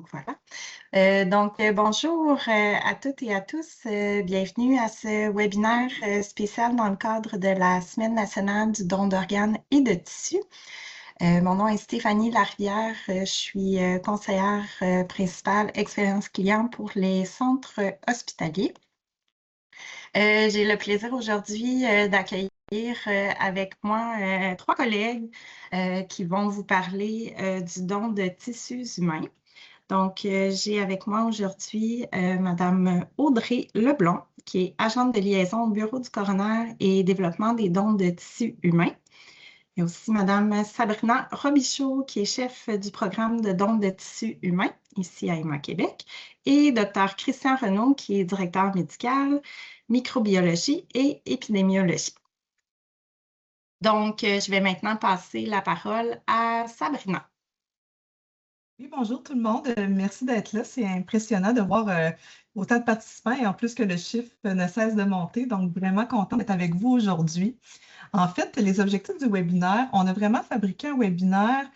Donc voilà. Bonjour à toutes et à tous. Bienvenue à ce webinaire spécial dans le cadre de la Semaine nationale du don d'organes et de tissus. Mon nom est Stéphanie Larivière. Je suis conseillère principale expérience client pour les centres hospitaliers. J'ai le plaisir aujourd'hui d'accueillir avec moi trois collègues qui vont vous parler du don de tissus humains. Donc, j'ai avec moi aujourd'hui Madame Audrey Leblanc, qui est agente de liaison au Bureau du coroner et développement des dons de tissus humains. Il y a aussi Madame Sabrina Robichaud, qui est chef du programme de dons de tissus humains ici à EMA Québec, et Dr Christian Renaud, qui est directeur médical, microbiologie et épidémiologie. Donc, je vais maintenant passer la parole à Sabrina. Oui, bonjour tout le monde. Merci d'être là. C'est impressionnant de voir autant de participants et en plus que le chiffre ne cesse de monter. Donc, vraiment content d'être avec vous aujourd'hui. En fait, les objectifs du webinaire, on a vraiment fabriqué un webinaire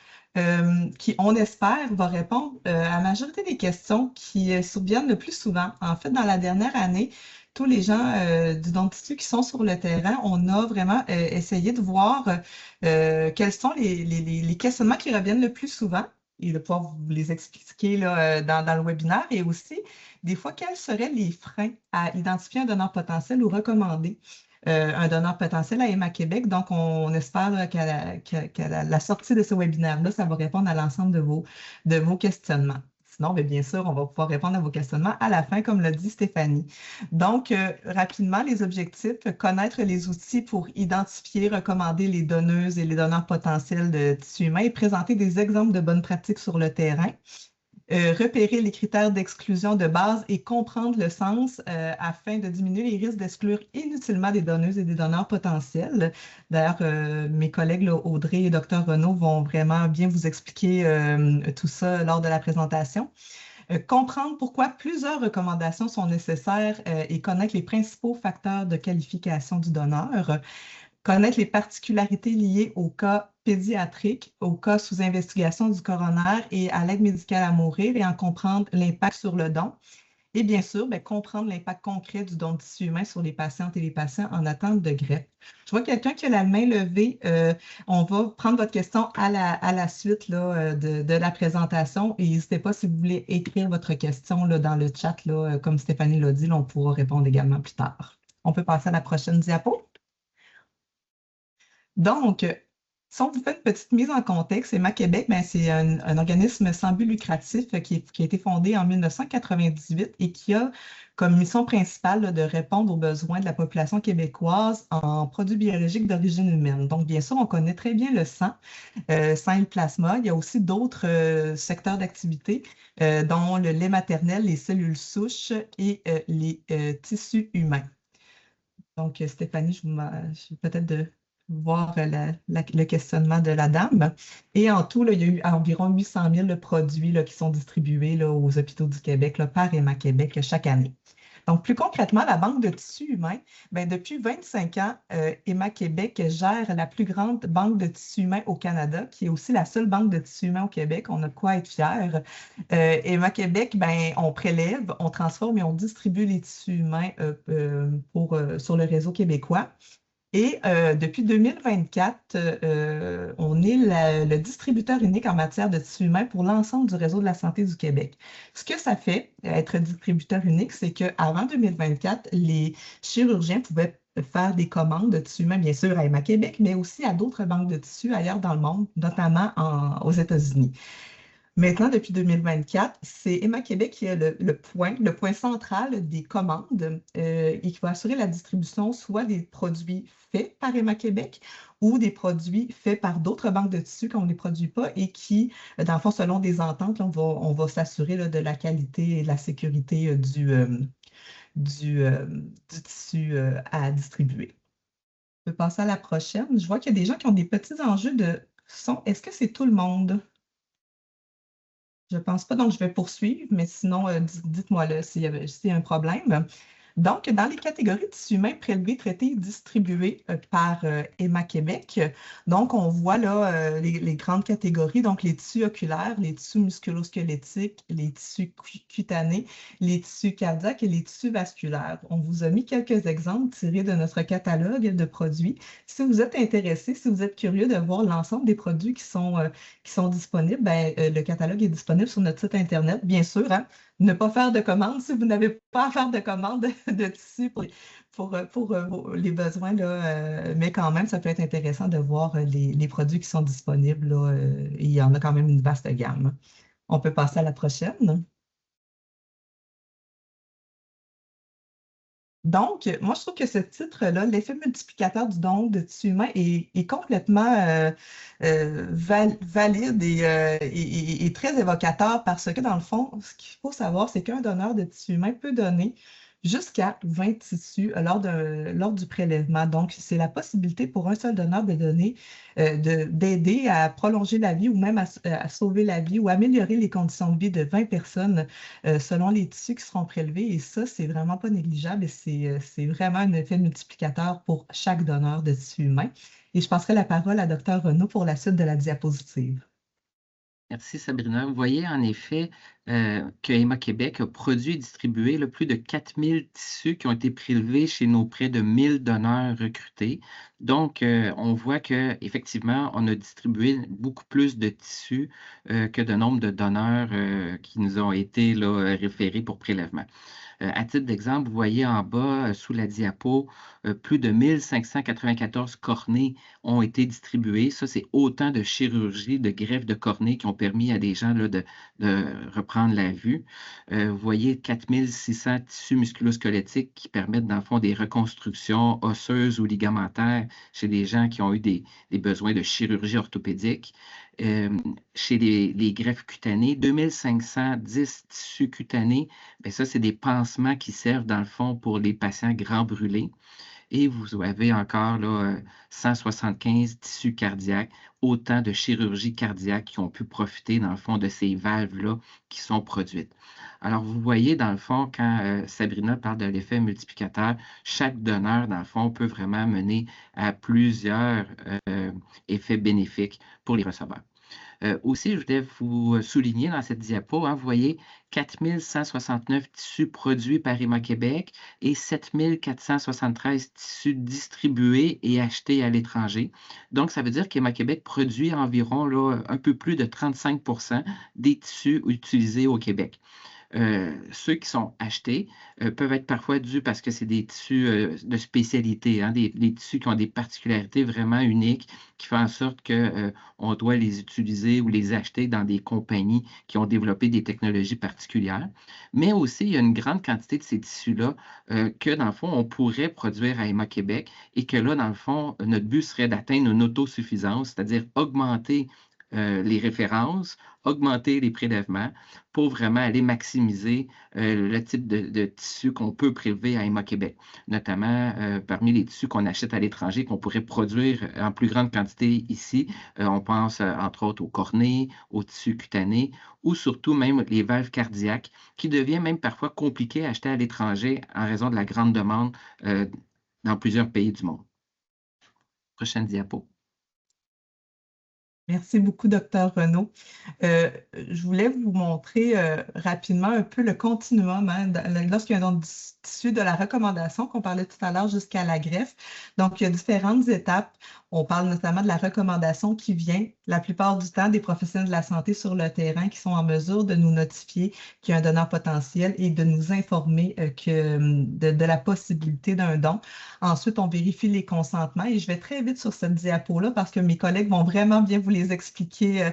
qui, on espère, va répondre à la majorité des questions qui surviennent le plus souvent. En fait, dans la dernière année, tous les gens du don de tissu qui sont sur le terrain, on a vraiment essayé de voir quels sont les questionnements qui reviennent le plus souvent et de pouvoir vous les expliquer là, dans le webinaire et aussi, des fois, quels seraient les freins à identifier un donneur potentiel ou recommander un donneur potentiel à EMA Québec. Donc, on espère qu'à la sortie de ce webinaire-là, ça va répondre à l'ensemble de vos questionnements. Sinon, bien sûr, on va pouvoir répondre à vos questionnements à la fin, comme l'a dit Stéphanie. Donc, rapidement, les objectifs, connaître les outils pour identifier, recommander les donneuses et les donneurs potentiels de tissus humains et présenter des exemples de bonnes pratiques sur le terrain. Repérer les critères d'exclusion de base et comprendre le sens afin de diminuer les risques d'exclure inutilement des donneuses et des donneurs potentiels. D'ailleurs, mes collègues là, Audrey et Dr Renaud vont vraiment bien vous expliquer tout ça lors de la présentation. Comprendre pourquoi plusieurs recommandations sont nécessaires et connaître les principaux facteurs de qualification du donneur. Connaître les particularités liées au cas pédiatrique, au cas sous investigation du coroner et à l'aide médicale à mourir et en comprendre l'impact sur le don. Et bien sûr, comprendre l'impact concret du don de tissu humain sur les patientes et les patients en attente de greffe. Je vois quelqu'un qui a la main levée. On va prendre votre question à la suite là, de la présentation. Et n'hésitez pas si vous voulez écrire votre question là, dans le chat, là, comme Stéphanie l'a dit, là, on pourra répondre également plus tard. On peut passer à la prochaine diapo. Donc, si on vous fait une petite mise en contexte, EMA Québec, c'est un organisme sans but lucratif qui a été fondé en 1998 et qui a comme mission principale là, de répondre aux besoins de la population québécoise en produits biologiques d'origine humaine. Donc, bien sûr, on connaît très bien le sang et le plasma. Il y a aussi d'autres secteurs d'activité, dont le lait maternel, les cellules souches et les tissus humains. Donc, Stéphanie, je vais peut-être de voir le questionnement de la dame. Et en tout, là, il y a eu environ 800 000 produits là, qui sont distribués là, aux hôpitaux du Québec là, par EMA Québec là, chaque année. Donc, plus concrètement, la Banque de tissus humains, depuis 25 ans, EMA Québec gère la plus grande banque de tissus humains au Canada, qui est aussi la seule banque de tissus humains au Québec. On a de quoi être fiers. EMA Québec, on prélève, on transforme et on distribue les tissus humains sur le réseau québécois. Et depuis 2024, on est le distributeur unique en matière de tissus humains pour l'ensemble du réseau de la santé du Québec. Ce que ça fait, être distributeur unique, c'est qu'avant 2024, les chirurgiens pouvaient faire des commandes de tissus humains, bien sûr, à EMA Québec, mais aussi à d'autres banques de tissus ailleurs dans le monde, notamment aux États-Unis. Maintenant, depuis 2024, c'est EMA Québec qui est le point central des commandes et qui va assurer la distribution soit des produits faits par EMA Québec ou des produits faits par d'autres banques de tissus qu'on ne les produit pas et qui, dans le fond, selon des ententes, là, on va s'assurer de la qualité et de la sécurité du tissu à distribuer. On peut passer à la prochaine. Je vois qu'il y a des gens qui ont des petits enjeux de son. Est-ce que c'est tout le monde? Je ne pense pas, donc je vais poursuivre, mais sinon, dites-moi là s'il y a un problème. Donc, dans les catégories de tissus humains prélevés, traités et distribués par EMA Québec, donc on voit là les grandes catégories, donc les tissus oculaires, les tissus musculo-squelettiques, les tissus cutanés, les tissus cardiaques et les tissus vasculaires. On vous a mis quelques exemples tirés de notre catalogue de produits. Si vous êtes intéressé, si vous êtes curieux de voir l'ensemble des produits qui sont disponibles, ben, le catalogue est disponible sur notre site Internet, bien sûr, hein. Ne pas faire de commandes si vous n'avez pas à faire de commandes de tissus pour les besoins, là, mais quand même, ça peut être intéressant de voir les produits qui sont disponibles, là, il y en a quand même une vaste gamme. On peut passer à la prochaine. Donc, moi, je trouve que ce titre-là, l'effet multiplicateur du don de tissu humain, est complètement valide et très évocateur parce que, dans le fond, ce qu'il faut savoir, c'est qu'un donneur de tissu humain peut donner jusqu'à 20 tissus lors du prélèvement. Donc, c'est la possibilité pour un seul donneur de donner, d'aider à prolonger la vie ou même à sauver la vie ou améliorer les conditions de vie de 20 personnes selon les tissus qui seront prélevés. Et ça, c'est vraiment pas négligeable et c'est vraiment un effet multiplicateur pour chaque donneur de tissu humain. Et je passerai la parole à Dr. Renaud pour la suite de la diapositive. Merci Sabrina. Vous voyez en effet que EMA Québec a produit et distribué là, plus de 4000 tissus qui ont été prélevés chez nos près de 1000 donneurs recrutés. Donc, on voit qu'effectivement, on a distribué beaucoup plus de tissus que de nombre de donneurs qui nous ont été là, référés pour prélèvement. À titre d'exemple, vous voyez en bas, sous la diapo, plus de 1594 cornées ont été distribuées. Ça, c'est autant de chirurgies, de greffes de cornée qui ont permis à des gens là, de reprendre la vue. Vous voyez 4600 tissus musculosquelettiques qui permettent, dans le fond, des reconstructions osseuses ou ligamentaires chez des gens qui ont eu des besoins de chirurgie orthopédique. Chez les greffes cutanées, 2510 tissus cutanés, bien, ça, c'est des pansements qui servent, dans le fond, pour les patients grands brûlés. Et vous avez encore là, 175 tissus cardiaques, autant de chirurgies cardiaques qui ont pu profiter, dans le fond, de ces valves-là qui sont produites. Alors, vous voyez, dans le fond, quand Sabrina parle de l'effet multiplicateur, chaque donneur, dans le fond, peut vraiment mener à plusieurs effets bénéfiques pour les receveurs. Aussi, je voulais vous souligner dans cette diapo, hein, vous voyez 4169 tissus produits par EMA Québec et 7473 tissus distribués et achetés à l'étranger. Donc, ça veut dire qu'EMA Québec produit environ là, un peu plus de 35 des tissus utilisés au Québec. Ceux qui sont achetés peuvent être parfois dus parce que c'est des tissus de spécialité, hein, des tissus qui ont des particularités vraiment uniques qui font en sorte qu'on doit les utiliser ou les acheter dans des compagnies qui ont développé des technologies particulières. Mais aussi, il y a une grande quantité de ces tissus-là que, dans le fond, on pourrait produire à EMA Québec et que là, dans le fond, notre but serait d'atteindre une autosuffisance, c'est-à-dire augmenter les références, augmenter les prélèvements pour vraiment aller maximiser le type de tissu qu'on peut prélever à EMA Québec, notamment parmi les tissus qu'on achète à l'étranger, qu'on pourrait produire en plus grande quantité ici. On pense entre autres aux cornées, aux tissus cutanés ou surtout même les valves cardiaques qui deviennent même parfois compliquées à acheter à l'étranger en raison de la grande demande dans plusieurs pays du monde. Prochaine diapo. Merci beaucoup, Dr. Renaud. Je voulais vous montrer rapidement un peu le continuum hein, lorsqu'il y a un don de tissu de la recommandation qu'on parlait tout à l'heure jusqu'à la greffe. Donc, il y a différentes étapes. On parle notamment de la recommandation qui vient la plupart du temps des professionnels de la santé sur le terrain qui sont en mesure de nous notifier qu'il y a un donneur potentiel et de nous informer de la possibilité d'un don. Ensuite, on vérifie les consentements et je vais très vite sur cette diapo-là parce que mes collègues vont vraiment bien vous les expliquer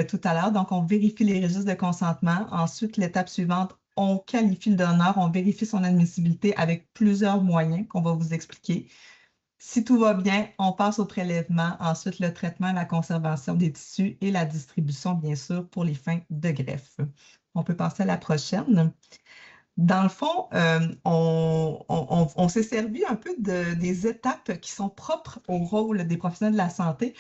tout à l'heure. Donc, on vérifie les registres de consentement. Ensuite, l'étape suivante, on qualifie le donneur, on vérifie son admissibilité avec plusieurs moyens qu'on va vous expliquer. Si tout va bien, on passe au prélèvement, ensuite le traitement, la conservation des tissus et la distribution, bien sûr, pour les fins de greffe. On peut passer à la prochaine. Dans le fond, on s'est servi un peu des étapes qui sont propres au rôle des professionnels de la santé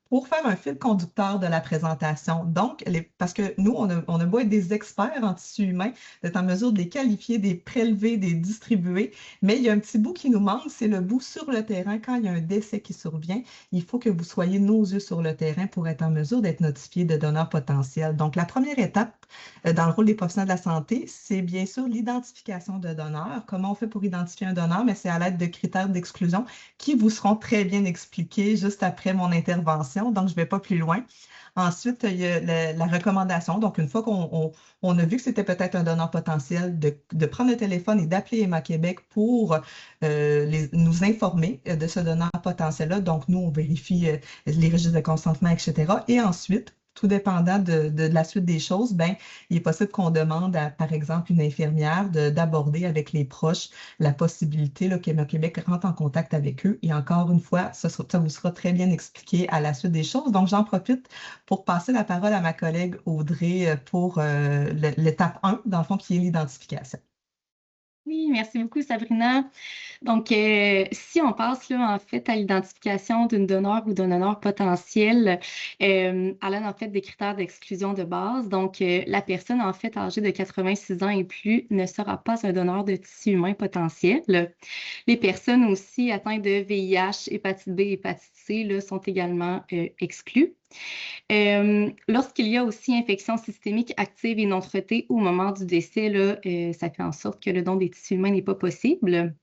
pour faire un fil conducteur de la présentation. Donc, parce que nous, on a beau être des experts en tissu humain, d'être en mesure de les qualifier, de les prélever, de les distribuer, mais il y a un petit bout qui nous manque, c'est le bout sur le terrain. Quand il y a un décès qui survient, il faut que vous soyez nos yeux sur le terrain pour être en mesure d'être notifié de donneurs potentiels. Donc, la première étape dans le rôle des professionnels de la santé, c'est bien sûr l'identification de donneurs. Comment on fait pour identifier un donneur? Mais c'est à l'aide de critères d'exclusion qui vous seront très bien expliqués juste après mon intervention, donc je ne vais pas plus loin. Ensuite, il y a la recommandation. Donc, une fois qu'on a vu que c'était peut-être un donneur potentiel, de prendre le téléphone et d'appeler Emma Québec pour nous informer de ce donneur potentiel-là. Donc, nous, on vérifie les registres de consentement, etc. Et ensuite, tout dépendant de la suite des choses, ben, il est possible qu'on demande à, par exemple, une infirmière d'aborder avec les proches la possibilité qu'Emma Québec rentre en contact avec eux. Et encore une fois, ça vous sera très bien expliqué à la suite des choses. Donc, j'en profite pour passer la parole à ma collègue Audrey pour l'étape 1, dans le fond, qui est l'identification. Oui, merci beaucoup, Sabrina. Donc, si on passe là, en fait, à l'identification d'une donneur ou d'un donneur potentiel, à l'aide, en fait, des critères d'exclusion de base, donc, la personne, en fait, âgée de 86 ans et plus ne sera pas un donneur de tissu humain potentiel. Les personnes aussi atteintes de VIH, hépatite B, hépatite C, là, sont également exclues. Lorsqu'il y a aussi infection systémique active et non traitée au moment du décès, là, ça fait en sorte que le don des tissus humains n'est pas possible.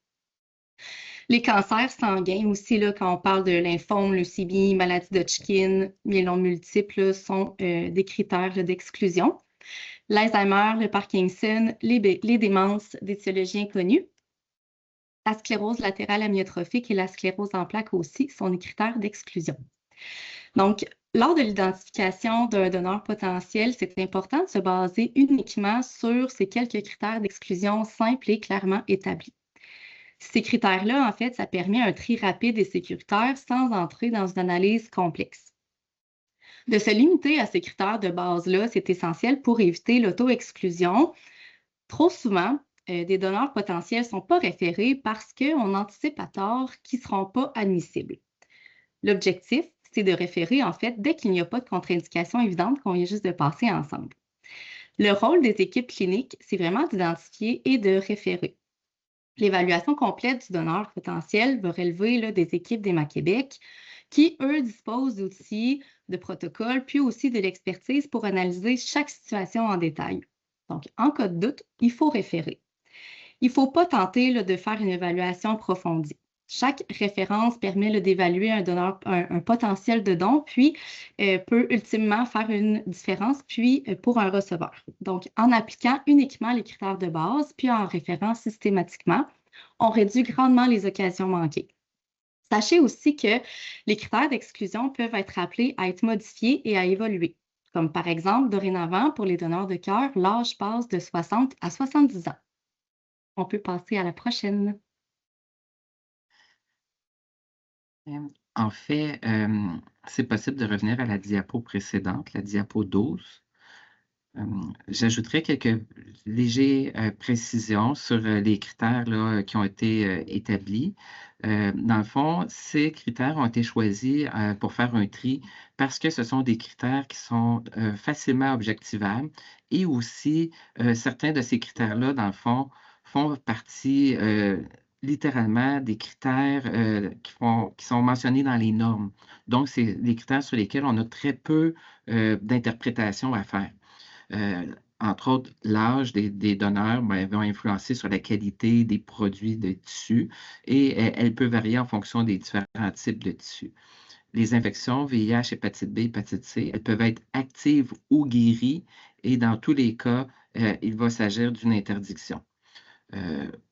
Les cancers sanguins aussi, là, quand on parle de lymphome, leucémie, maladie d'Hodgkin, myélome multiple, là, sont des critères d'exclusion. L'Alzheimer, le Parkinson, les démences d'étiologie inconnue. La sclérose latérale amyotrophique et la sclérose en plaques aussi sont des critères d'exclusion. Donc, lors de l'identification d'un donneur potentiel, c'est important de se baser uniquement sur ces quelques critères d'exclusion simples et clairement établis. Ces critères-là, en fait, ça permet un tri rapide et sécuritaire sans entrer dans une analyse complexe. De se limiter à ces critères de base-là, c'est essentiel pour éviter l'auto-exclusion. Trop souvent, des donneurs potentiels ne sont pas référés parce qu'on anticipe à tort qu'ils ne seront pas admissibles. L'objectif, c'est de référer, en fait, dès qu'il n'y a pas de contre-indication évidente qu'on vient juste de passer ensemble. Le rôle des équipes cliniques, c'est vraiment d'identifier et de référer. L'évaluation complète du donneur potentiel va relever là, des équipes d'Emma Québec qui, eux, disposent d'outils, de protocoles, puis aussi de l'expertise pour analyser chaque situation en détail. Donc, en cas de doute, il faut référer. Il ne faut pas tenter là, de faire une évaluation approfondie. Chaque référence permet là, d'évaluer un potentiel de don, puis peut ultimement faire une différence, puis pour un receveur. Donc, en appliquant uniquement les critères de base, puis en référant systématiquement, on réduit grandement les occasions manquées. Sachez aussi que les critères d'exclusion peuvent être appelés à être modifiés et à évoluer. Comme par exemple, dorénavant, pour les donneurs de cœur, l'âge passe de 60 à 70 ans. On peut passer à la prochaine. En fait, c'est possible de revenir à la diapo précédente, la diapo 12. J'ajouterais quelques légères précisions sur les critères là, qui ont été établis. Dans le fond, ces critères ont été choisis pour faire un tri parce que ce sont des critères qui sont facilement objectivables et aussi certains de ces critères-là, dans le fond, font partie littéralement des critères qui sont mentionnés dans les normes. Donc, c'est des critères sur lesquels on a très peu d'interprétation à faire. Entre autres, l'âge des donneurs vont influencer sur la qualité des produits de tissus et elle peut varier en fonction des différents types de tissus. Les infections VIH, hépatite B, hépatite C, elles peuvent être actives ou guéries et dans tous les cas, il va s'agir d'une interdiction.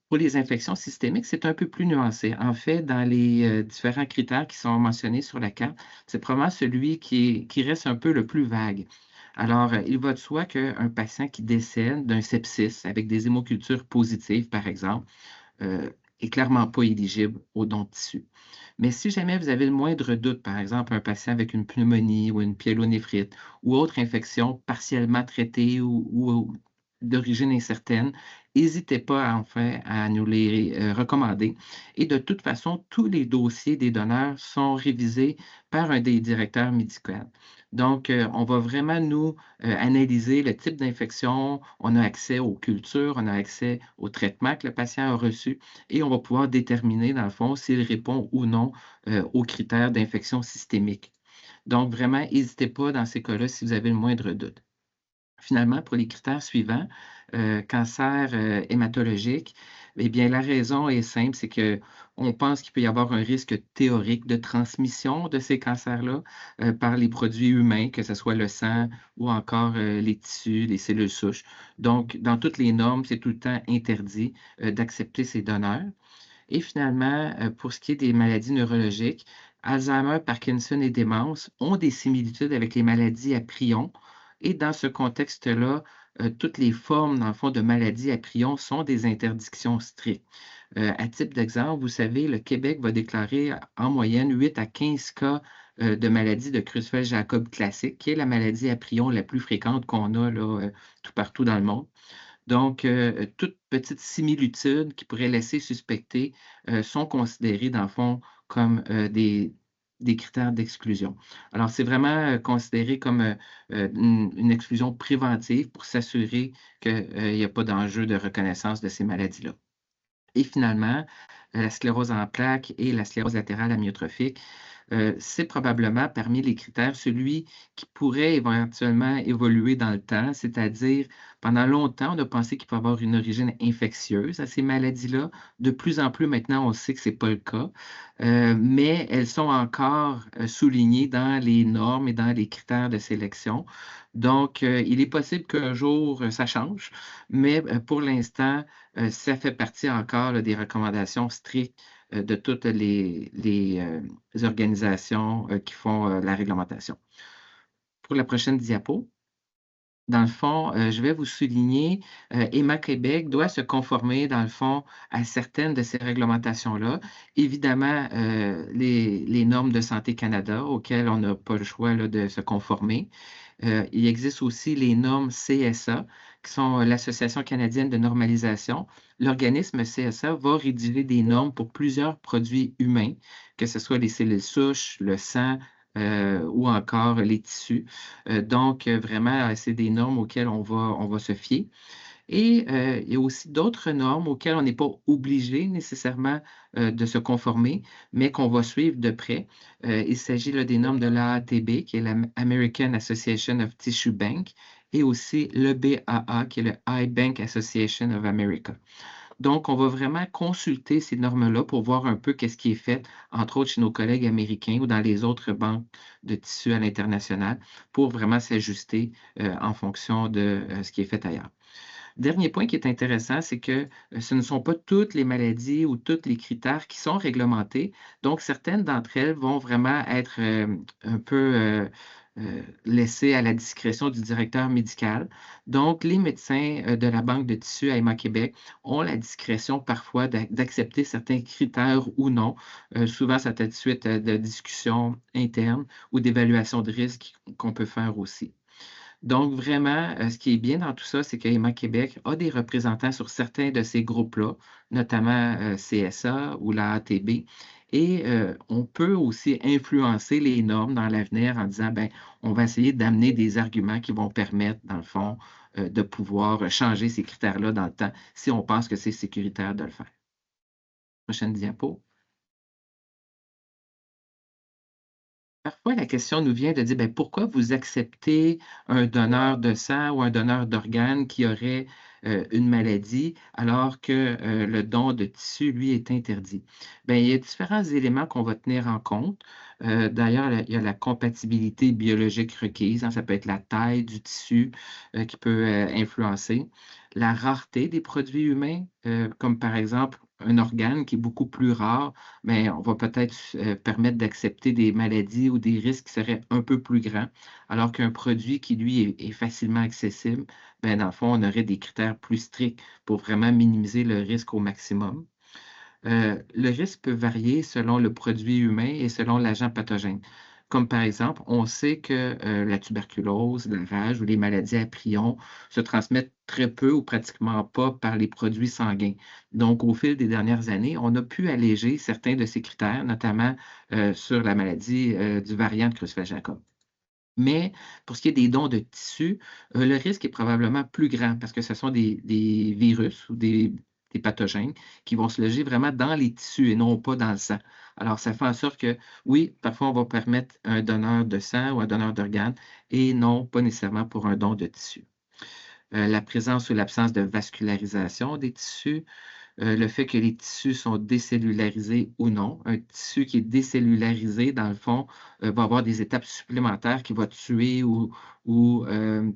Pour les infections systémiques, c'est un peu plus nuancé. En fait, dans les différents critères qui sont mentionnés sur la carte, c'est probablement celui qui reste un peu le plus vague. Alors, il va de soi qu'un patient qui décède d'un sepsis avec des hémocultures positives, par exemple, est clairement pas éligible au don de tissu. Mais si jamais vous avez le moindre doute, par exemple, un patient avec une pneumonie ou une pyélonéphrite ou autre infection partiellement traitée ou d'origine incertaine n'hésitez pas enfin à nous les recommander. Et de toute façon, tous les dossiers des donneurs sont révisés par un des directeurs médicaux. Donc, on va vraiment nous analyser le type d'infection, on a accès aux cultures, on a accès au traitement que le patient a reçu et on va pouvoir déterminer, dans le fond, s'il répond ou non aux critères d'infection systémique. Donc, vraiment, n'hésitez pas dans ces cas-là si vous avez le moindre doute. Finalement, pour les critères suivants, cancer hématologique, eh bien, la raison est simple, c'est qu'on pense qu'il peut y avoir un risque théorique de transmission de ces cancers-là par les produits humains, que ce soit le sang ou encore les tissus, les cellules souches. Donc, dans toutes les normes, c'est tout le temps interdit d'accepter ces donneurs. Et finalement, pour ce qui est des maladies neurologiques, Alzheimer, Parkinson et démence ont des similitudes avec les maladies à prions. Et dans ce contexte-là, toutes les formes, dans le fond, de maladies à prions sont des interdictions strictes. À titre d'exemple, vous savez, le Québec va déclarer en moyenne 8 à 15 cas de maladie de Creutzfeldt-Jakob classique, qui est la maladie à prions la plus fréquente qu'on a là, tout partout dans le monde. Donc, toute petite similitude qui pourrait laisser suspecter sont considérées, dans le fond, comme des critères d'exclusion. Alors, c'est vraiment considéré comme une exclusion préventive pour s'assurer qu'il n'y a pas d'enjeu de reconnaissance de ces maladies-là. Et finalement, la sclérose en plaques et la sclérose latérale amyotrophique, c'est probablement parmi les critères celui qui pourrait éventuellement évoluer dans le temps, c'est-à-dire pendant longtemps, on a pensé qu'il peut avoir une origine infectieuse à ces maladies-là. De plus en plus maintenant, on sait que ce n'est pas le cas, mais elles sont encore soulignées dans les normes et dans les critères de sélection. Donc, il est possible qu'un jour, ça change, mais pour l'instant, ça fait partie encore là, des recommandations strictes de toutes les organisations qui font la réglementation. Pour la prochaine diapo, dans le fond, je vais vous souligner, EMA Québec doit se conformer, dans le fond, à certaines de ces réglementations-là. Évidemment, les normes de Santé Canada, auxquelles on n'a pas le choix là, de se conformer. Il existe aussi les normes CSA, qui sont l'Association canadienne de normalisation. L'organisme CSA va rédiger des normes pour plusieurs produits humains, que ce soit les cellules souches, le sang, ou encore les tissus. Donc, vraiment, c'est des normes auxquelles on va se fier. Et il y a aussi d'autres normes auxquelles on n'est pas obligé nécessairement de se conformer, mais qu'on va suivre de près. Il s'agit là, des normes de l'AATB, qui est l'American Association of Tissue Bank, et aussi l'EBAA, qui est le Eye Bank Association of America. Donc, on va vraiment consulter ces normes-là pour voir un peu qu'est-ce qui est fait, entre autres chez nos collègues américains ou dans les autres banques de tissus à l'international, pour vraiment s'ajuster en fonction de ce qui est fait ailleurs. Dernier point qui est intéressant, c'est que ce ne sont pas toutes les maladies ou tous les critères qui sont réglementés. Donc, certaines d'entre elles vont vraiment être un peu laissées à la discrétion du directeur médical. Donc, les médecins de la Banque de tissus à EMA Québec ont la discrétion parfois d'accepter certains critères ou non. Souvent, ça fait suite de discussions internes ou d'évaluation de risque qu'on peut faire aussi. Donc, vraiment, ce qui est bien dans tout ça, c'est qu'EMA Québec a des représentants sur certains de ces groupes-là, notamment CSA ou la ATB. Et on peut aussi influencer les normes dans l'avenir en disant, ben, on va essayer d'amener des arguments qui vont permettre, dans le fond, de pouvoir changer ces critères-là dans le temps si on pense que c'est sécuritaire de le faire. Prochaine diapo. Parfois, la question nous vient de dire, ben, pourquoi vous acceptez un donneur de sang ou un donneur d'organes qui aurait une maladie alors que le don de tissu, lui, est interdit? Bien, il y a différents éléments qu'on va tenir en compte. D'ailleurs, il y a la compatibilité biologique requise, hein, ça peut être la taille du tissu qui peut influencer. La rareté des produits humains, comme par exemple un organe qui est beaucoup plus rare, mais on va peut-être permettre d'accepter des maladies ou des risques qui seraient un peu plus grands, alors qu'un produit qui, lui, est facilement accessible, ben, dans le fond, on aurait des critères plus stricts pour vraiment minimiser le risque au maximum. Le risque peut varier selon le produit humain et selon l'agent pathogène. Comme par exemple, on sait que la tuberculose, la rage ou les maladies à prions se transmettent très peu ou pratiquement pas par les produits sanguins. Donc, au fil des dernières années, on a pu alléger certains de ces critères, notamment sur la maladie du variant de Creutzfeldt-Jakob. Mais pour ce qui est des dons de tissus, le risque est probablement plus grand parce que ce sont des virus ou des pathogènes qui vont se loger vraiment dans les tissus et non pas dans le sang. Alors, ça fait en sorte que, oui, parfois on va permettre un donneur de sang ou un donneur d'organes et non pas nécessairement pour un don de tissu. La présence ou l'absence de vascularisation des tissus, le fait que les tissus sont décellularisés ou non. Un tissu qui est décellularisé, dans le fond, va avoir des étapes supplémentaires qui vont tuer ou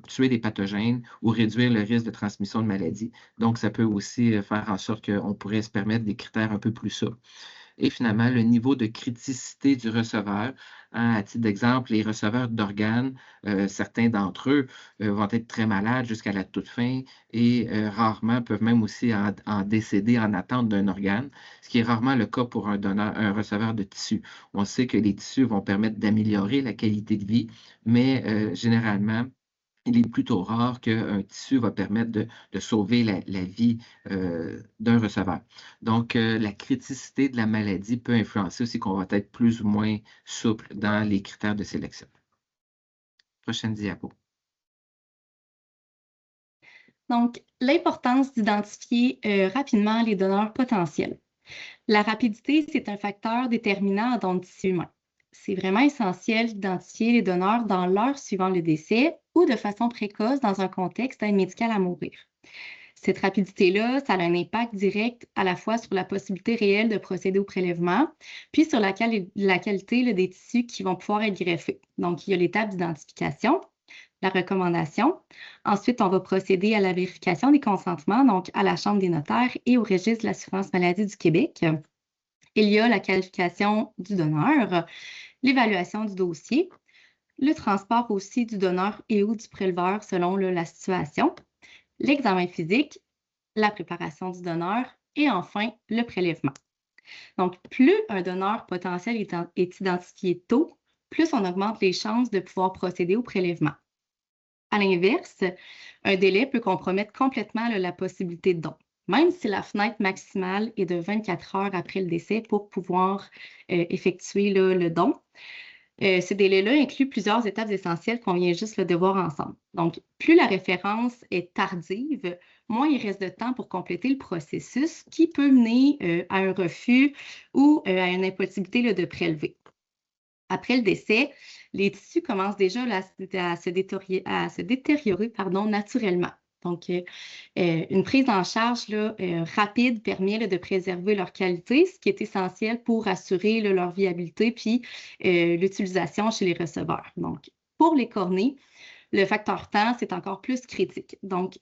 tuer des pathogènes ou réduire le risque de transmission de maladies. Donc, ça peut aussi faire en sorte qu'on pourrait se permettre des critères un peu plus souples. Et finalement, le niveau de criticité du receveur. Hein, à titre d'exemple, les receveurs d'organes, certains d'entre eux vont être très malades jusqu'à la toute fin et rarement peuvent même aussi en décéder en attente d'un organe, ce qui est rarement le cas pour un receveur de tissu. On sait que les tissus vont permettre d'améliorer la qualité de vie, mais généralement, il est plutôt rare qu'un tissu va permettre de sauver la vie d'un receveur. Donc, la criticité de la maladie peut influencer aussi qu'on va être plus ou moins souple dans les critères de sélection. Prochaine diapo. Donc, l'importance d'identifier rapidement les donneurs potentiels. La rapidité, c'est un facteur déterminant en don de tissu humain. C'est vraiment essentiel d'identifier les donneurs dans l'heure suivant le décès ou de façon précoce dans un contexte d'aide médicale à mourir. Cette rapidité-là, ça a un impact direct à la fois sur la possibilité réelle de procéder au prélèvement, puis sur la qualité là, des tissus qui vont pouvoir être greffés. Donc, il y a l'étape d'identification, la recommandation. Ensuite, on va procéder à la vérification des consentements, donc à la Chambre des notaires et au registre de l'assurance maladie du Québec. Il y a la qualification du donneur, l'évaluation du dossier, le transport aussi du donneur et ou du préleveur selon la situation, l'examen physique, la préparation du donneur et enfin le prélèvement. Donc, plus un donneur potentiel est identifié tôt, plus on augmente les chances de pouvoir procéder au prélèvement. À l'inverse, un délai peut compromettre complètement la possibilité de don, même si la fenêtre maximale est de 24 heures après le décès pour pouvoir effectuer le don. Ce délai-là inclut plusieurs étapes essentielles qu'on vient juste de voir ensemble. Donc, plus la référence est tardive, moins il reste de temps pour compléter le processus qui peut mener à un refus ou à une impossibilité de prélever. Après le décès, les tissus commencent déjà à se détériorer naturellement. Donc, une prise en charge rapide permet de préserver leur qualité, ce qui est essentiel pour assurer leur viabilité puis l'utilisation chez les receveurs. Donc, pour les cornées, le facteur temps, c'est encore plus critique. Donc,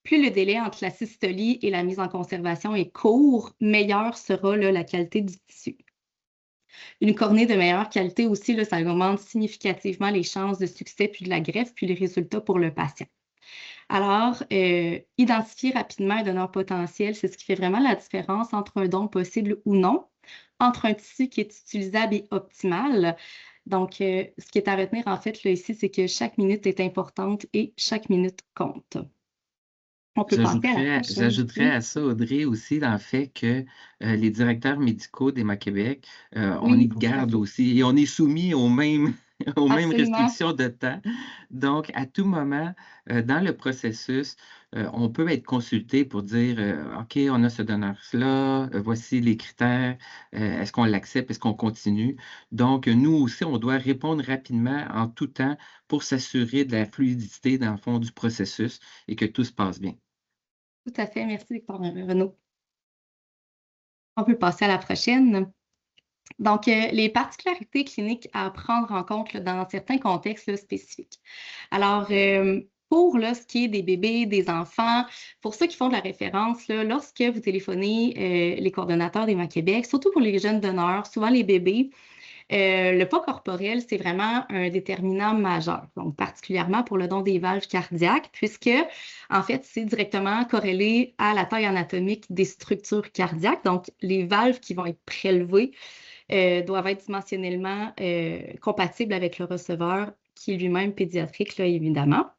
plus le délai entre la systolie et la mise en conservation est court, meilleure sera la qualité du tissu. Une cornée de meilleure qualité aussi, ça augmente significativement les chances de succès puis de la greffe puis les résultats pour le patient. Alors, identifier rapidement un donneur potentiel, c'est ce qui fait vraiment la différence entre un don possible ou non, entre un tissu qui est utilisable et optimal. Donc, ce qui est à retenir en fait ici, c'est que chaque minute est importante et chaque minute compte. On peut penser à la prochaine. J'ajouterais à ça, Audrey, aussi, dans le fait que les directeurs médicaux d'Héma-Québec, on Oui, y garde aussi et on est soumis aux mêmes restrictions de temps. Donc, à tout moment, dans le processus, on peut être consulté pour dire OK, on a ce donneur-là, voici les critères, est-ce qu'on l'accepte, est-ce qu'on continue? Donc, nous aussi, on doit répondre rapidement en tout temps pour s'assurer de la fluidité, dans le fond, du processus et que tout se passe bien. Tout à fait. Merci, Victor Renaud. On peut passer à la prochaine. Donc, les particularités cliniques à prendre en compte dans certains contextes spécifiques. Alors, pour ce qui est des bébés, des enfants, pour ceux qui font de la référence, lorsque vous téléphonez les coordonnateurs d'Héma-Québec, surtout pour les jeunes donneurs, souvent les bébés, Le poids corporel, c'est vraiment un déterminant majeur, donc particulièrement pour le don des valves cardiaques, puisque, en fait, c'est directement corrélé à la taille anatomique des structures cardiaques. Donc, les valves qui vont être prélevées doivent être dimensionnellement compatibles avec le receveur, qui est lui-même pédiatrique, là, évidemment.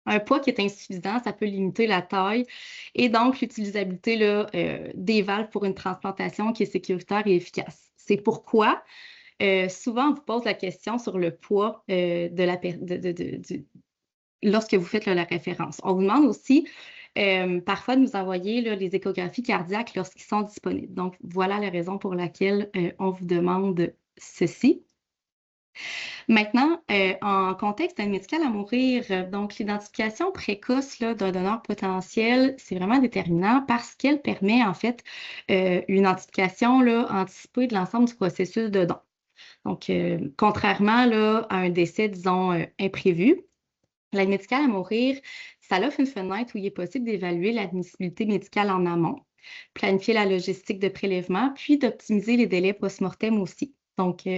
Un poids qui est insuffisant, ça peut limiter la taille et donc l'utilisabilité là, des valves pour une transplantation qui est sécuritaire et efficace. C'est pourquoi souvent on vous pose la question sur le poids lorsque vous faites là, la référence. On vous demande aussi parfois de nous envoyer là, les échographies cardiaques lorsqu'ils sont disponibles. Donc, voilà la raison pour laquelle on vous demande ceci. Maintenant, en contexte d'aide médicale à mourir, donc l'identification précoce là, d'un donneur potentiel, c'est vraiment déterminant parce qu'elle permet en fait une identification là, anticipée de l'ensemble du processus de don. Donc, contrairement là, à un décès, disons, imprévu, l'aide médicale à mourir, ça offre une fenêtre où il est possible d'évaluer l'admissibilité médicale en amont, planifier la logistique de prélèvement, puis d'optimiser les délais post-mortem aussi. Donc,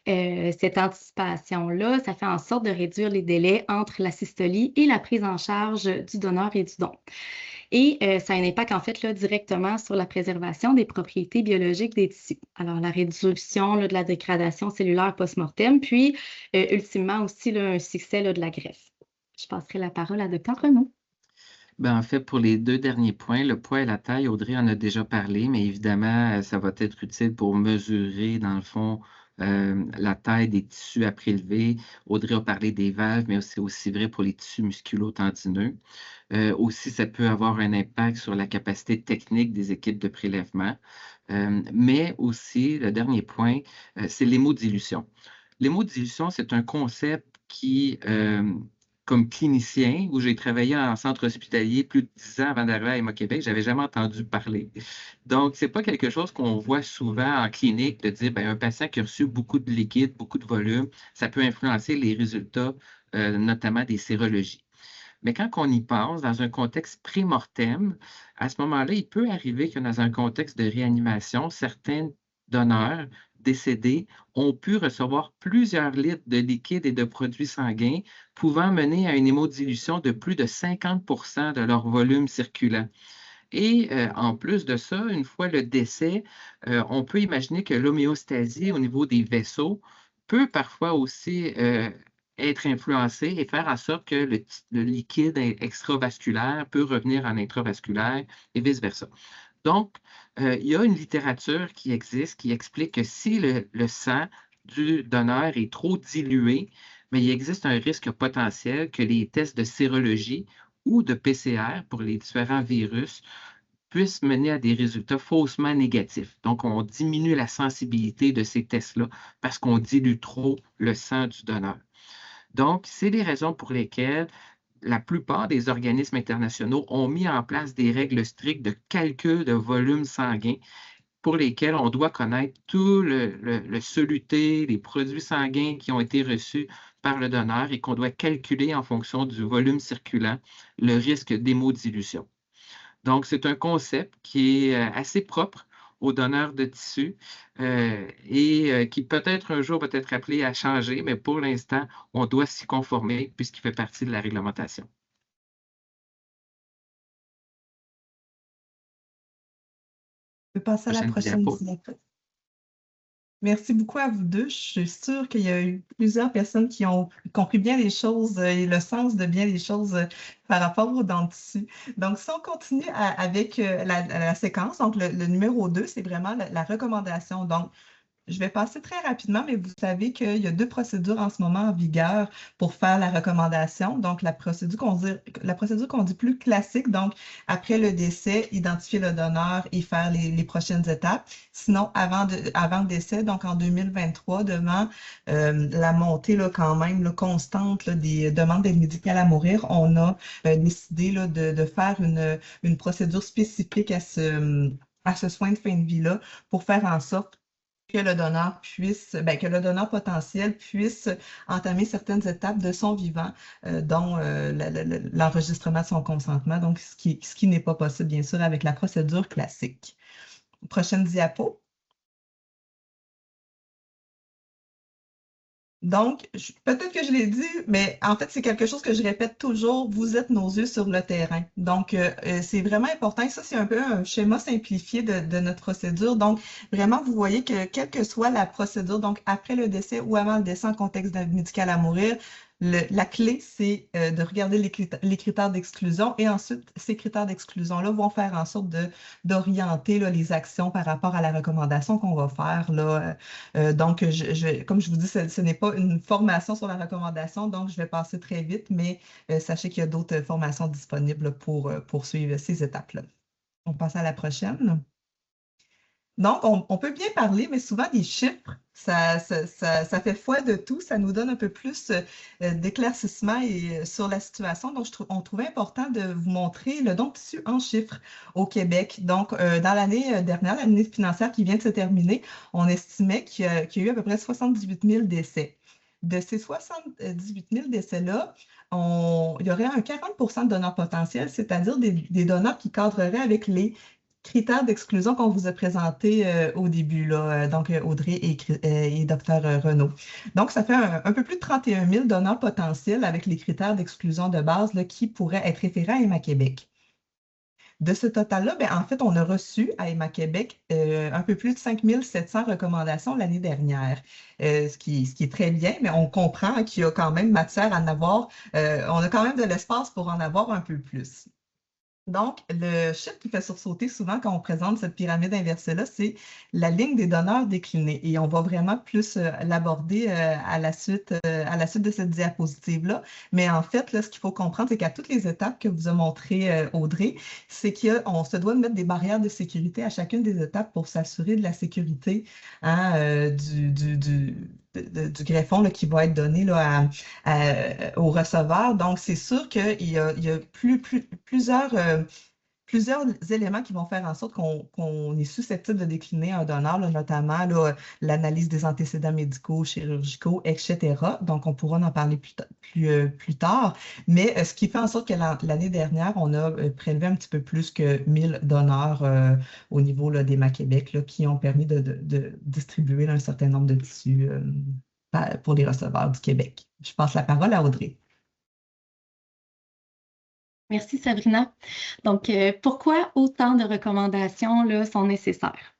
cette anticipation-là, ça fait en sorte de réduire les délais entre la systolie et la prise en charge du donneur et du don. Et ça a un impact, en fait, là, directement sur la préservation des propriétés biologiques des tissus. Alors, la réduction là, de la dégradation cellulaire post-mortem, puis, ultimement aussi, là, un succès là, de la greffe. Je passerai la parole à Dr. Renaud. Ben, en fait, pour les 2 derniers points, le poids et la taille, Audrey en a déjà parlé, mais évidemment, ça va être utile pour mesurer, dans le fond, la taille des tissus à prélever. Audrey a parlé des valves, mais c'est aussi vrai pour les tissus musculo-tendineux. Aussi, ça peut avoir un impact sur la capacité technique des équipes de prélèvement. Mais aussi, le dernier point, c'est l'hémodilution. L'hémodilution, c'est un concept qui, comme clinicien, où j'ai travaillé en centre hospitalier plus de 10 ans avant d'arriver à Emma Québec, j'avais jamais entendu parler. Donc, c'est pas quelque chose qu'on voit souvent en clinique de dire, ben, un patient qui a reçu beaucoup de liquide, beaucoup de volume, ça peut influencer les résultats, notamment des sérologies. Mais quand on y pense, dans un contexte pré-mortem, à ce moment-là, il peut arriver que dans un contexte de réanimation, certains donneurs décédés ont pu recevoir plusieurs litres de liquide et de produits sanguins, pouvant mener à une hémodilution de plus de 50 de leur volume circulant. Et en plus de ça, une fois le décès, on peut imaginer que l'homéostasie au niveau des vaisseaux peut parfois aussi être influencée et faire en sorte que le liquide extravasculaire peut revenir en intravasculaire et vice-versa. Donc, il y a une littérature qui existe qui explique que si le sang du donneur est trop dilué, mais il existe un risque potentiel que les tests de sérologie ou de PCR pour les différents virus puissent mener à des résultats faussement négatifs. Donc, on diminue la sensibilité de ces tests-là parce qu'on dilue trop le sang du donneur. Donc, c'est les raisons pour lesquelles la plupart des organismes internationaux ont mis en place des règles strictes de calcul de volume sanguin pour lesquelles on doit connaître tout le soluté, les produits sanguins qui ont été reçus par le donneur et qu'on doit calculer en fonction du volume circulant le risque d'hémodilution. Donc, c'est un concept qui est assez propre aux donneurs de tissus et qui peut-être un jour va être appelé à changer, mais pour l'instant, on doit s'y conformer puisqu'il fait partie de la réglementation. On peut passer à la Prochaine prochaine diapo. diapo. Merci beaucoup à vous deux. Je suis sûre qu'il y a eu plusieurs personnes qui ont compris bien les choses et le sens de bien les choses par rapport aux dents de tissu. Donc, si on continue avec la séquence, donc le numéro 2, c'est vraiment la recommandation. Donc, je vais passer très rapidement, mais vous savez qu'il y a 2 procédures en ce moment en vigueur pour faire la recommandation. Donc, la procédure qu'on dit plus classique, donc après le décès, identifier le donneur et faire les prochaines étapes. Sinon, avant le décès, donc en 2023, devant la montée là, quand même là, constante là, des demandes d'aide médicale à mourir, on a décidé là, de faire une procédure spécifique à ce soin de fin de vie-là pour faire en sorte que le donneur que le donneur potentiel puisse entamer certaines étapes de son vivant, dont l'enregistrement de son consentement, donc ce qui n'est pas possible, bien sûr, avec la procédure classique. Prochaine diapo. Donc, peut-être que je l'ai dit, mais en fait, c'est quelque chose que je répète toujours, vous êtes nos yeux sur le terrain. Donc, c'est vraiment important. Et ça, c'est un peu un schéma simplifié de notre procédure. Donc, vraiment, vous voyez que quelle que soit la procédure, donc après le décès ou avant le décès en contexte d'aide médicale à mourir, la clé, c'est de regarder les critères d'exclusion et ensuite, ces critères d'exclusion-là vont faire en sorte d'orienter les actions par rapport à la recommandation qu'on va faire là, donc, comme je vous dis, ce n'est pas une formation sur la recommandation, donc je vais passer très vite, mais sachez qu'il y a d'autres formations disponibles pour poursuivre ces étapes-là. On passe à la prochaine. Donc, on peut bien parler, mais souvent des chiffres, ça fait foi de tout, ça nous donne un peu plus d'éclaircissement sur la situation. Donc, on trouvait important de vous montrer le don de tissu en chiffres au Québec. Donc, dans l'année dernière, l'année financière qui vient de se terminer, on estimait qu'il y a eu à peu près 78 000 décès. De ces 78 000 décès-là, il y aurait un 40 de donneurs potentiels, c'est-à-dire des donneurs qui cadreraient avec les critères d'exclusion qu'on vous a présentés au début, là, donc Audrey et Dr Renaud. Donc, ça fait un peu plus de 31 000 donneurs potentiels avec les critères d'exclusion de base là, qui pourraient être référés à Héma-Québec. De ce total-là, en fait, on a reçu à Héma-Québec un peu plus de 5 700 recommandations l'année dernière, ce qui est très bien, mais on comprend qu'il y a quand même matière à en avoir, on a quand même de l'espace pour en avoir un peu plus. Donc, le chiffre qui fait sursauter souvent quand on présente cette pyramide inversée-là, c'est la ligne des donneurs déclinés. Et on va vraiment plus l'aborder à la suite de cette diapositive-là. Mais en fait, là, ce qu'il faut comprendre, c'est qu'à toutes les étapes que vous a montrées Audrey, c'est qu'on se doit de mettre des barrières de sécurité à chacune des étapes pour s'assurer de la sécurité hein, du greffon là, qui va être donné là, au receveur. Donc, c'est sûr qu'il y a plusieurs éléments qui vont faire en sorte qu'on est susceptible de décliner un donneur, là, notamment l'analyse des antécédents médicaux, chirurgicaux, etc. Donc, on pourra en parler plus tard. Mais ce qui fait en sorte que l'année dernière, on a prélevé un petit peu plus que 1000 donneurs au niveau là, d'Héma-Québec qui ont permis de distribuer là, un certain nombre de tissus pour les receveurs du Québec. Je passe la parole à Audrey. Merci Sabrina. Donc, pourquoi autant de recommandations là, sont nécessaires?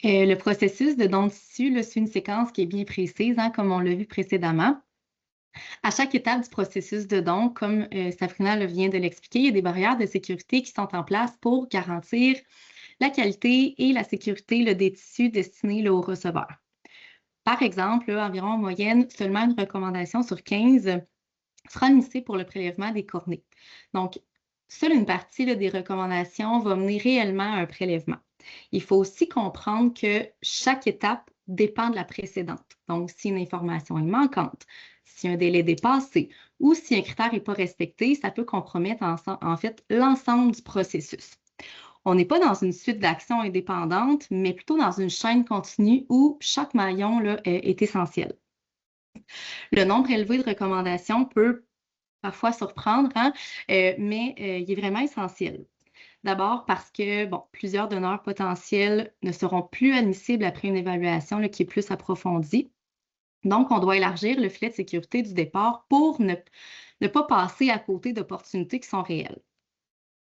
Le processus de don de tissu suit une séquence qui est bien précise, hein, comme on l'a vu précédemment. À chaque étape du processus de don, comme Sabrina vient de l'expliquer, il y a des barrières de sécurité qui sont en place pour garantir la qualité et la sécurité des tissus destinés aux receveurs. Par exemple, environ en moyenne, seulement une recommandation sur 15 sera admissible pour le prélèvement des cornées. Donc, seule une partie des recommandations va mener réellement à un prélèvement. Il faut aussi comprendre que chaque étape dépend de la précédente. Donc, si une information est manquante, si un délai est dépassé ou si un critère n'est pas respecté, ça peut compromettre en fait l'ensemble du processus. On n'est pas dans une suite d'actions indépendantes, mais plutôt dans une chaîne continue où chaque maillon là, est essentiel. Le nombre élevé de recommandations peut parfois surprendre, hein, mais il est vraiment essentiel. D'abord parce que plusieurs donneurs potentiels ne seront plus admissibles après une évaluation qui est plus approfondie. Donc, on doit élargir le filet de sécurité du départ pour ne pas passer à côté d'opportunités qui sont réelles.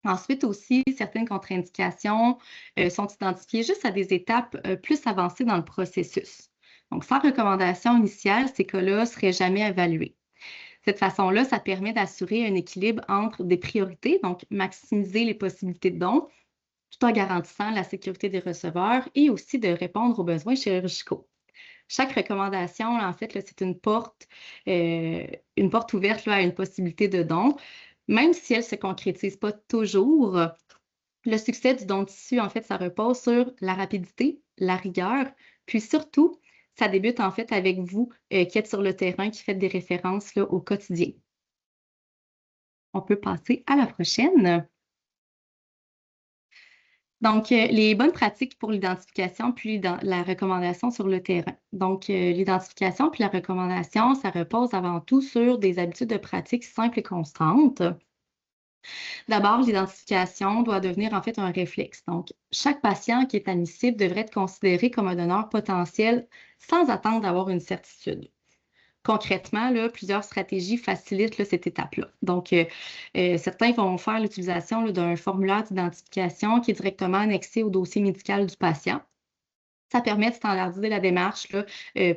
Ensuite aussi, certaines contre-indications sont identifiées juste à des étapes plus avancées dans le processus. Donc, sans recommandation initiale, ces cas-là ne seraient jamais évalués. De cette façon-là, ça permet d'assurer un équilibre entre des priorités, donc maximiser les possibilités de dons, tout en garantissant la sécurité des receveurs et aussi de répondre aux besoins chirurgicaux. Chaque recommandation, en fait, c'est une porte ouverte à une possibilité de don. Même si elle ne se concrétise pas toujours, le succès du don de tissu, en fait, ça repose sur la rapidité, la rigueur, puis surtout, ça débute en fait avec vous qui êtes sur le terrain, qui faites des références là, au quotidien. On peut passer à la prochaine. Donc, les bonnes pratiques pour l'identification puis la recommandation sur le terrain. Donc, l'identification puis la recommandation, ça repose avant tout sur des habitudes de pratique simples et constantes. D'abord, l'identification doit devenir en fait un réflexe. Donc, chaque patient qui est admissible devrait être considéré comme un donneur potentiel sans attendre d'avoir une certitude. concrètement, là, plusieurs stratégies facilitent là, cette étape-là. Donc, certains vont faire l'utilisation d'un formulaire d'identification qui est directement annexé au dossier médical du patient. Ça permet de standardiser la démarche, là,